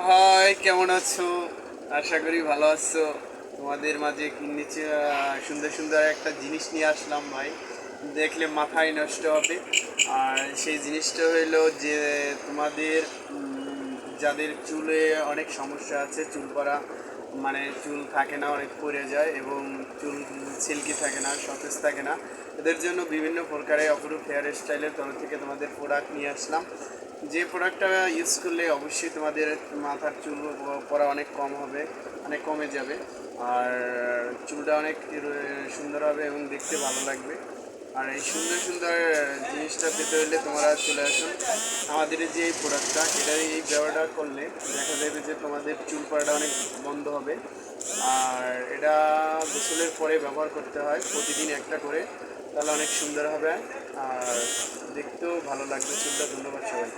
High, কেমন আছো? আশা করি ভালো আছো। তোমাদের মাঝে নিচে সুন্দর সুন্দর একটা জিনিস নিয়ে আসলাম ভাই। দেখলে মাথায় নষ্ট হবে। আর সেই জিনিসটা হইলো যে তোমাদের যাদের চুলে অনেক সমস্যা আছে, চুল পড়া মানে চুল থাকে না, অনেক পড়ে যায় এবং চুল সিল্কি থাকে না, সতেজ থাকে না, এদের জন্য বিভিন্ন প্রকারের অপরূপ হেয়ার স্টাইলের তরফ থেকে তোমাদের প্রোডাক্ট নিয়ে আসলাম। যে প্রোডাক্টটা ইউজ করলে অবশ্যই তোমাদের মাথার চুল পড়া অনেক কম হবে, অনেক কমে যাবে। আর চুলটা অনেক সুন্দর হবে এবং দেখতে ভালো লাগবে। আর এই সুন্দর সুন্দর জিনিসটা পেতে হলে তোমরা চলে আসুন আমাদের যে এই প্রোডাক্টটা, এটা এই ব্যবহারটা করলে দেখা যাবে যে তোমাদের চুল পড়াটা অনেক বন্ধ হবে। আর এটা গোসলের পরে ব্যবহার করতে হয় প্রতিদিন একটা করে, তাহলে অনেক সুন্দর হবে আর দেখতেও ভালো লাগবে চুলটা। ধন্যবাদ সবাই।